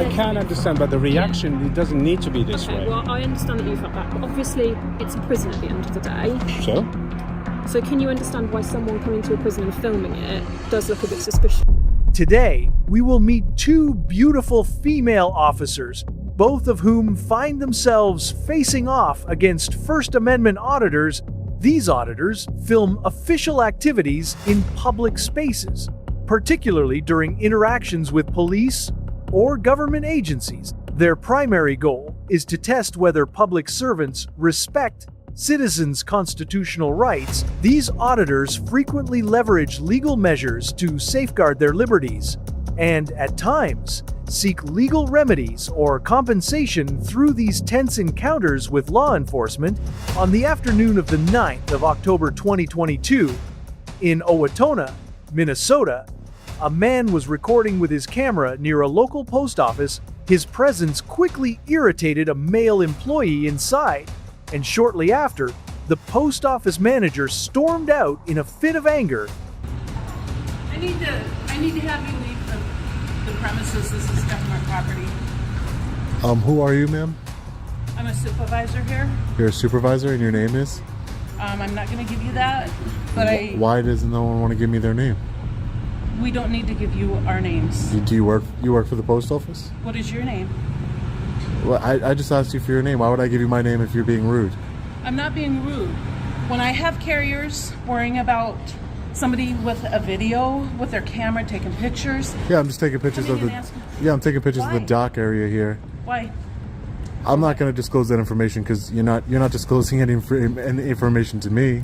I can understand, but the reaction, it doesn't need to be this way. Well, I understand that you felt that, but obviously it's a prison at the end of the day. So? So can you understand why someone coming to a prison and filming it does look a bit suspicious? Today, we will meet two beautiful female officers, both of whom find themselves facing off against First Amendment auditors. These auditors film official activities in public spaces, particularly during interactions with police or government agencies. Their primary goal is to test whether public servants respect citizens' constitutional rights. These auditors frequently leverage legal measures to safeguard their liberties and, at times, seek legal remedies or compensation through these tense encounters with law enforcement. On the afternoon of the 9th of October 2022, in Owatonna, Minnesota, a man was recording with his camera near a local post office. His presence quickly irritated a male employee inside, and shortly after, the post office manager stormed out in a fit of anger. I need to have you leave the premises. This is government property. Who are you, ma'am? I'm a supervisor here. You're a supervisor and your name is? I'm not going to give you that, but Why doesn't no one want to give me their name? we don't need to give you our names. Do you work for the post office? What is your name? Well, I just asked you for your name. Why would I give you my name if you're being rude? I'm not being rude. When I have carriers worrying about somebody with a video with their camera taking pictures. Yeah, I'm just taking pictures of the. Yeah, I'm taking pictures of the dock area here. Why? I'm not going to disclose that information because you're not disclosing any information to me.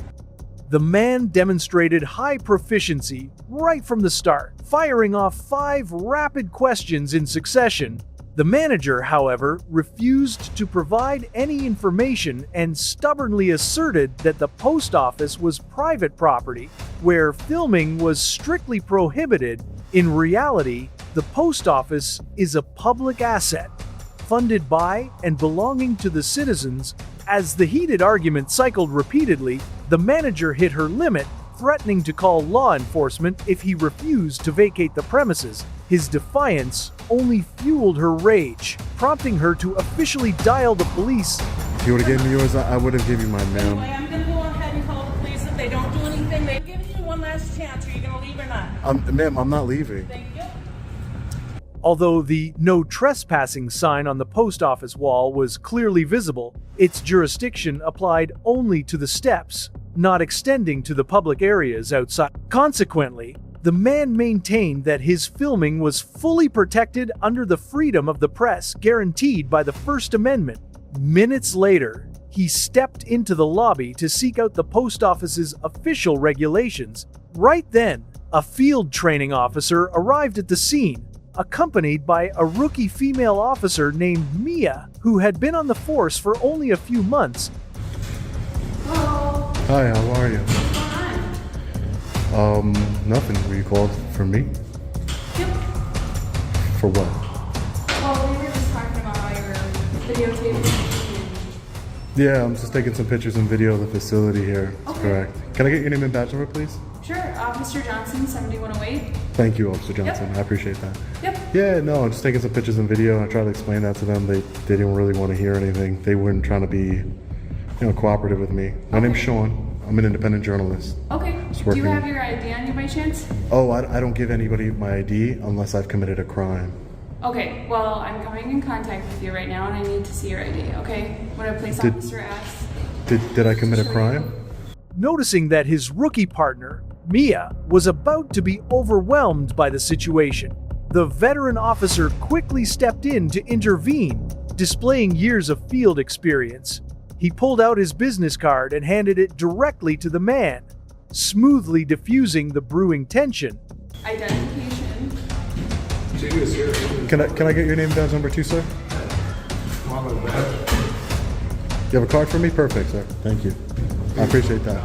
The man demonstrated high proficiency right from the start, firing off 5 rapid questions in succession. The manager, however, refused to provide any information and stubbornly asserted that the post office was private property, where filming was strictly prohibited. In reality, the post office is a public asset, funded by and belonging to the citizens. As the heated argument cycled repeatedly, the manager hit her limit, threatening to call law enforcement if he refused to vacate the premises. His defiance only fueled her rage, prompting her to officially dial the police. If you would have given me yours, I would have given you mine, ma'am. Anyway, I'm going to go ahead and call the police. If they don't do anything, they're giving you one last chance. Are you going to leave or not? Ma'am, I'm not leaving. Thank you. Although the no trespassing sign on the post office wall was clearly visible, its jurisdiction applied only to the steps, not extending to the public areas outside. Consequently, the man maintained that his filming was fully protected under the freedom of the press guaranteed by the First Amendment. Minutes later, he stepped into the lobby to seek out the post office's official regulations. Right then, a field training officer arrived at the scene, accompanied by a rookie female officer named Mia, who had been on the force for only a few months. Hello. Hi, how are you? What's going on? Nothing. Were you called for me? Yep. For what? Well, we were just talking about how you were videotaping. Yeah, I'm just taking some pictures and video of the facility here. That's Okay. correct. Can I get your name and badge number, please? Sure, Mr. Johnson, 7108. Thank you, Officer Johnson. I appreciate that. Yep. Yeah, no, I'm just taking some pictures and video. I tried to explain that to them. They didn't really want to hear anything. They weren't trying to be, cooperative with me. My name's Sean. I'm an independent journalist. Okay. Just Do you working. have your ID on you by chance? Oh, I don't give anybody my ID unless I've committed a crime. Okay, well, I'm coming in contact with you right now and I need to see your ID, okay? I'm gonna place Did- Officer S. Did I commit a crime? Noticing that his rookie partner, Mia, was about to be overwhelmed by the situation, the veteran officer quickly stepped in to intervene, displaying years of field experience. He pulled out his business card and handed it directly to the man, smoothly diffusing the brewing tension. Identification. Can I get your name and badge number too, sir? You have a card for me? Perfect, sir. Thank you. I appreciate that.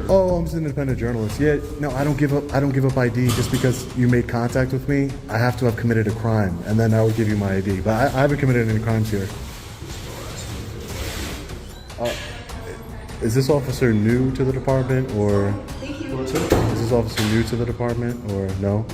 Oh, I'm just an independent journalist. Yeah, no, I don't give up ID just because you made contact with me. I have to have committed a crime, and then I would give you my ID. But I haven't committed any crimes here. Is this officer new to the department, or is this officer new to the department or no?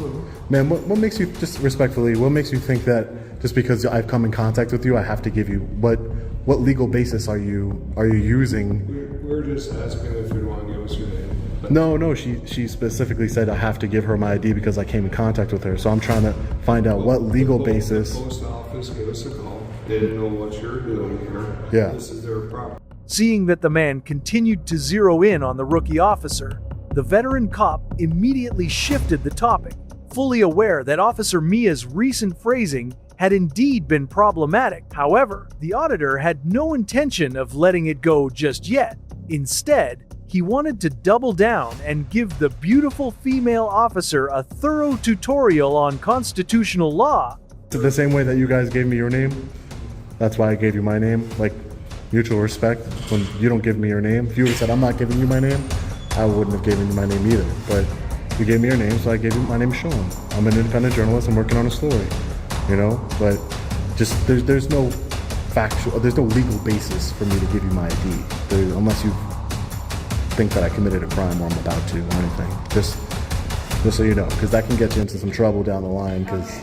Man, what makes you, just respectfully, what makes you think that just because I've come in contact with you, I have to give you, what legal basis are you using? We're just asking if you want to give us your name. No, she specifically said I have to give her my ID because I came in contact with her. So I'm trying to find out what legal basis. The post office gave us a call. They didn't know what you're doing here. Yeah. This is their property. Seeing that the man continued to zero in on the rookie officer, the veteran cop immediately shifted the topic, fully aware that Officer Mia's recent phrasing had indeed been problematic. However, the auditor had no intention of letting it go just yet. Instead, he wanted to double down and give the beautiful female officer a thorough tutorial on constitutional law. The same way that you guys gave me your name, that's why I gave you my name. Like, mutual respect. When you don't give me your name, if you would have said I'm not giving you my name, I wouldn't have given you my name either. But you gave me your name, so I gave you my name. Sean. I'm an independent journalist. I'm working on a story, you know. But just there's no legal basis for me to give you my ID, unless you think that I committed a crime or I'm about to or anything. Just so you know, because that can get you into some trouble down the line. Because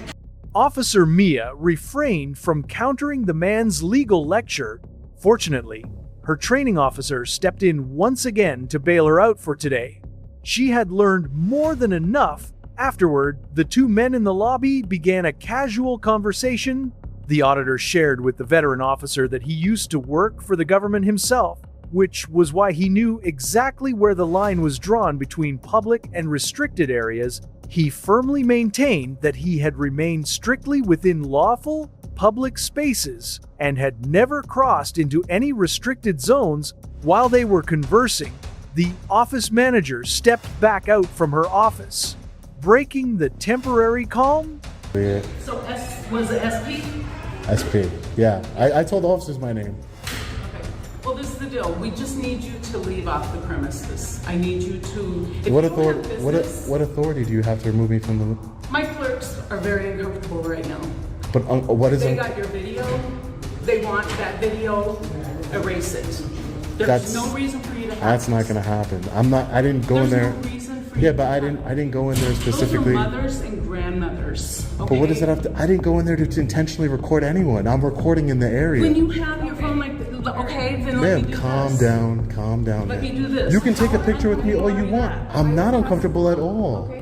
Officer Mia refrained from countering the man's legal lecture. Fortunately, her training officer stepped in once again to bail her out for today. She had learned more than enough. Afterward, the two men in the lobby began a casual conversation. The auditor shared with the veteran officer that he used to work for the government himself, which was why he knew exactly where the line was drawn between public and restricted areas. He firmly maintained that he had remained strictly within lawful, public spaces and had never crossed into any restricted zones. While they were conversing, the office manager stepped back out from her office, breaking the temporary calm. yeah. So was it SP? SP. Yeah, I told the officers my name. Okay. Well, this is the deal. We just need you to leave off the premises. I need you to. If What you don't authority? have business- What authority do you have to remove me from the? My clerks are very uncomfortable right now. But what is They it? got your video. They want that video. Erase it. There's That's- no reason for you to have That's not this. going to happen. I didn't go in There's there. no reason for you Yeah, to but I have didn't go in there specifically. Those are mothers and grandmothers. Okay? But what does that have to? I didn't go in there to intentionally record anyone. I'm recording in the area. When you have your phone like this, okay, then let me Ma'am, do calm this. down, calm down. Let ma'am. me do this. You can take a picture with me all you want. I'm not uncomfortable at all.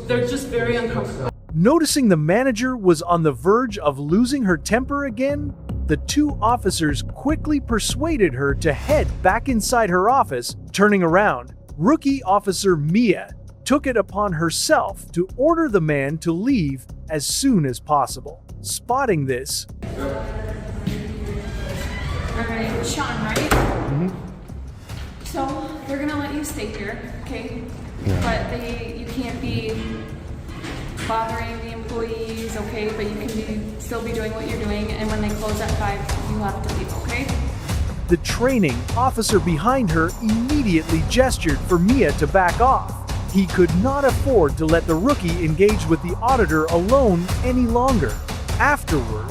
They're just very uncomfortable. Noticing the manager was on the verge of losing her temper again, the two officers quickly persuaded her to head back inside her office. Turning around, Rookie Officer Mia took it upon herself to order the man to leave as soon as possible. Spotting this, Alright, Sean, right? So they're gonna let you stay here, okay? But you can't be bothering the employees, okay? But you can still be doing what you're doing, and when they close at 5, you have to leave, okay? the training officer behind her immediately gestured for Mia to back off. He could not afford to let the rookie engage with the auditor alone any longer. Afterward,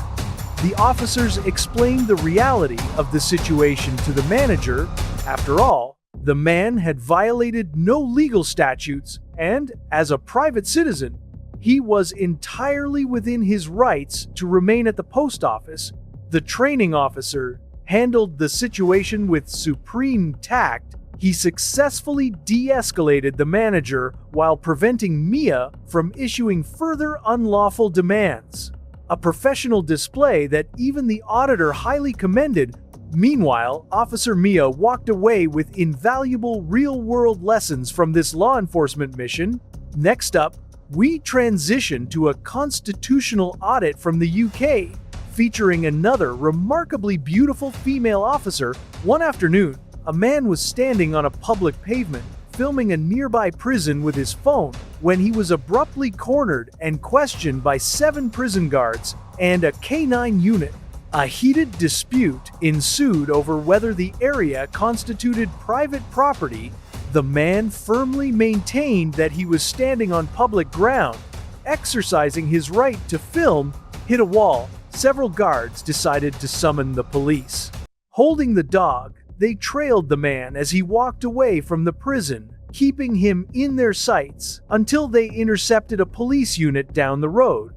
the officers explained the reality of the situation to the manager. After all, the man had violated no legal statutes, and as a private citizen, he was entirely within his rights to remain at the post office. The training officer handled the situation with supreme tact. He successfully de-escalated the manager while preventing Mia from issuing further unlawful demands. A professional display that even the auditor highly commended. Meanwhile, Officer Mia walked away with invaluable real-world lessons from this law enforcement mission. Next up, we transition to a constitutional audit from the UK, featuring another remarkably beautiful female officer. One afternoon, a man was standing on a public pavement, filming a nearby prison with his phone, when he was abruptly cornered and questioned by 7 prison guards and a K9 unit. A heated dispute ensued over whether the area constituted private property. The man firmly maintained that he was standing on public ground, exercising his right to film. Hit a wall. Several guards decided to summon the police. Holding the dog, they trailed the man as he walked away from the prison. keeping him in their sights until they intercepted a police unit down the road.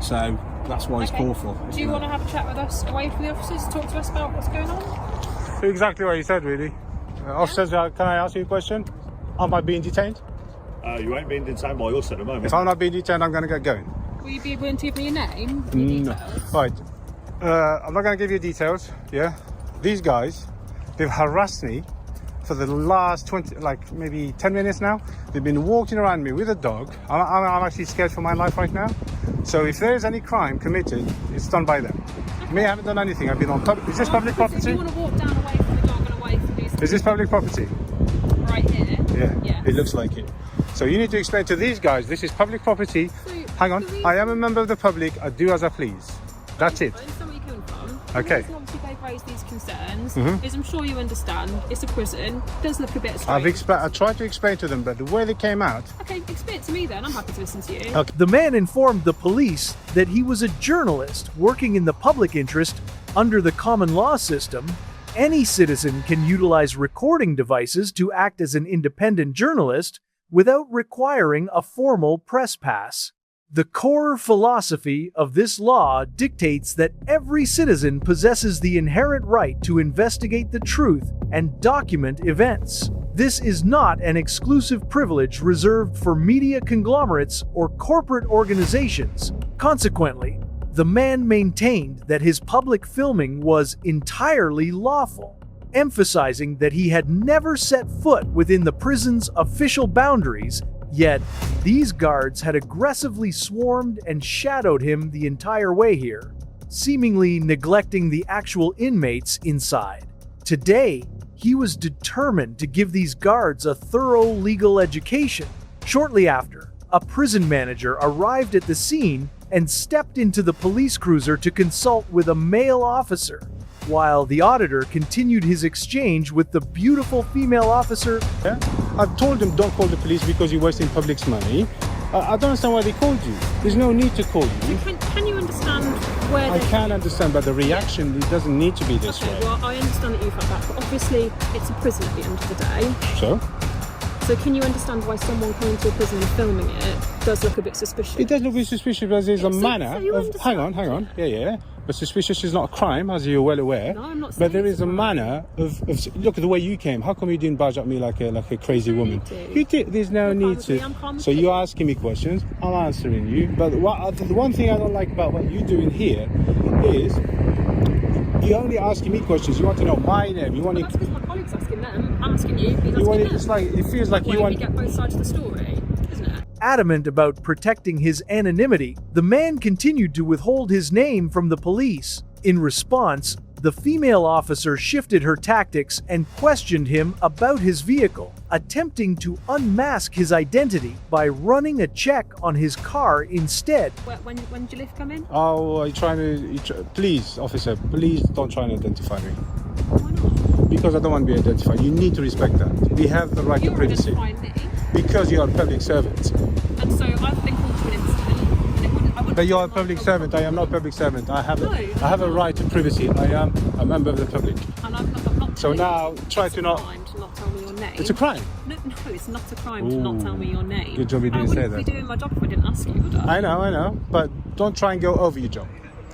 So that's why it's called for. Do you want to have a chat with us away from the officers, talk to us about what's going on? Exactly what you said, really. Officers, can I ask you a question? Am I being detained? You ain't being detained by us at the moment. If I'm not being detained, I'm going to get going. Will you be willing to give me your name? Your details? Right. I'm not going to give you details, yeah? These guys, they've harassed me for the last 20, like maybe 10 minutes now. They've been walking around me with a dog. I'm actually scared for my life right now. So if there is any crime committed, it's done by them. Me, I haven't done anything. I've been on public. Is this public property? Do you want to walk down away from the dog and away from these? Is this public property? Right here? Yeah. Yes. It looks like it. So you need to explain to these guys, this is public property. So Hang on. I am a member of the public. I do as I please. That's it. I understand where you're coming from. Okay. The reason obviously they've raised these concerns is I'm sure you understand it's a prison. It does look a bit strange. I tried to explain to them, but the way they came out. Okay, explain it to me then. I'm happy to listen to you. Okay. The man informed the police that he was a journalist working in the public interest under the common law system. Any citizen can utilize recording devices to act as an independent journalist without requiring a formal press pass. The core philosophy of this law dictates that every citizen possesses the inherent right to investigate the truth and document events. This is not an exclusive privilege reserved for media conglomerates or corporate organizations. Consequently, the man maintained that his public filming was entirely lawful, emphasizing that he had never set foot within the prison's official boundaries. Yet, these guards had aggressively swarmed and shadowed him the entire way here, seemingly neglecting the actual inmates inside. Today, he was determined to give these guards a thorough legal education. Shortly after, a prison manager arrived at the scene and stepped into the police cruiser to consult with a male officer, while the auditor continued his exchange with the beautiful female officer. Yeah? I've told them don't call the police because you're wasting public's money. I don't understand why they called you. There's no need to call you. Can you understand where I can understand, but the reaction it doesn't need to be this Okay, way. well, I understand that you felt that, but obviously it's a prison at the end of the day. So can you understand why someone coming to a prison and filming it does look a bit suspicious? it does look a bit suspicious, but there's a manner you of. understand. Hang on. Yeah. But suspicious is not a crime, as you're well aware. No, I'm not saying But there it's is a a crime. manner of. Look at the way you came. How come you didn't barge at me like a crazy There's no woman? need to. You did. There's no You're calm need with me, to. I'm calm with So you. you're asking me questions. I'm answering you. But the one thing I don't like about what you're doing here is you're only asking me questions. You want to know my name. You want Well, to. that's because my colleague's asking them. I'm asking you. He's You asking want them. it. It's like it feels like Well, you want. get both sides of the story, isn't it? Adamant about protecting his anonymity, the man continued to withhold his name from the police. In response, the female officer shifted her tactics and questioned him about his vehicle, attempting to unmask his identity by running a check on his car instead. When did your lift come in? Oh, are you trying to? Please, officer, please don't try and identify me. Why not? Because I don't want to be identified. You need to respect that. We have the right You're to privacy. identifying me, Because you are a public servant. and so I've been called to an incident. And I wouldn't But you are a mind public from- servant. I am not a public servant. I have No, I have a right to privacy. I am a member of the public. And I'm not So telling now you try it's to a not. crime to not tell me your name. It's a crime. No, it's not a crime to not tell me your name. Good job you didn't I say wouldn't that. be doing my job if I didn't ask you, would I? I know. But don't try and go over your job.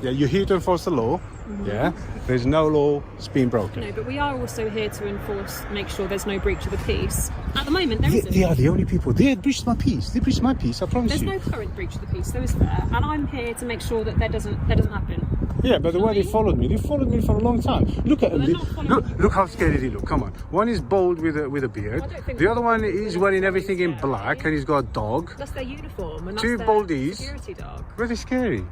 Yeah, you're here to enforce the law. Yeah. There's no law that's being broken. No, but we are also here to make sure there's no breach of the peace. At the moment, there They, isn't. they are the only people. They breached my peace. They breached my peace. I promise There's you. no current breach of the peace, though, is there? And I'm here to make sure that that doesn't happen. Yeah, but the way they followed me for a long time. Look at Well, them. they're not following you. Look how scary they look. Come on. One is bald with a beard. I don't think The other one they're is wearing very everything in scary. black, and he's got a dog. That's their uniform, and that's Two their baldies. security dog. Very scary.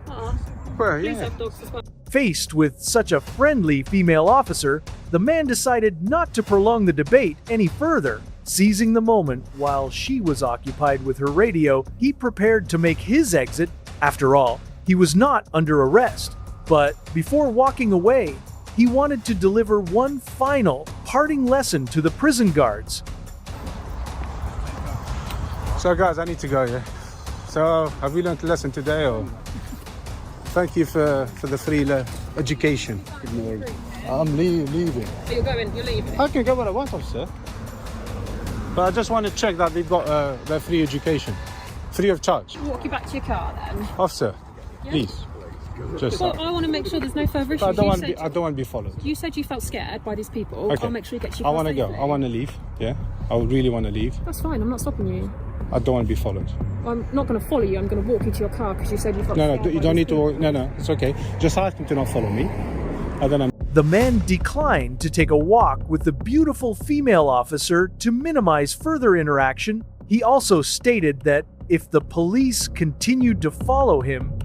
Oh, Well, police yeah. have dogs as well. Faced with such a friendly female officer, the man decided not to prolong the debate any further. Seizing the moment while she was occupied with her radio, he prepared to make his exit. After all, he was not under arrest. But before walking away, he wanted to deliver one final parting lesson to the prison guards. So, guys, I need to go. Yeah. So, have we learned a lesson today, or? Thank you for the free education. I'm leaving. So you're leaving. I can go where I want, officer. But I just want to check that they've got their free education, free of charge. Walk you back to your car then. Officer, please. Just Well, I want to make sure there's no further issues. But I don't You want to said- be. I don't want to be followed. You said you felt scared by these people. Okay. I'll make sure you get your I car want to go. safely. I want to leave. Yeah. I would really want to leave. That's fine. I'm not stopping you. I don't want to be followed. I'm not going to follow you. I'm going to walk you to your car because you said you felt No, scared. you by don't these need to. people. Walk. No, it's okay. Just ask him to not follow me. And then I'm. The man declined to take a walk with the beautiful female officer to minimize further interaction. He also stated that if the police continued to follow him,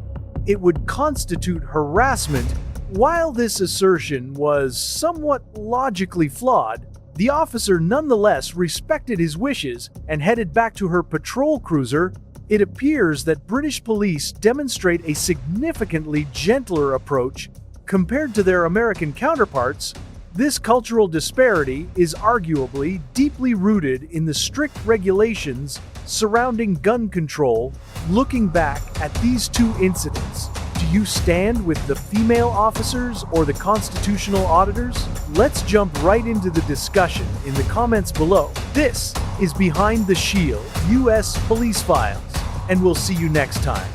it would constitute harassment. While this assertion was somewhat logically flawed, the officer nonetheless respected his wishes and headed back to her patrol cruiser. It appears that British police demonstrate a significantly gentler approach compared to their American counterparts. This cultural disparity is arguably deeply rooted in the strict regulations surrounding gun control. Looking back at these two incidents, do you stand with the female officers or the constitutional auditors? Let's jump right into the discussion in the comments below. This is Behind the Shield, US Police Files, and we'll see you next time.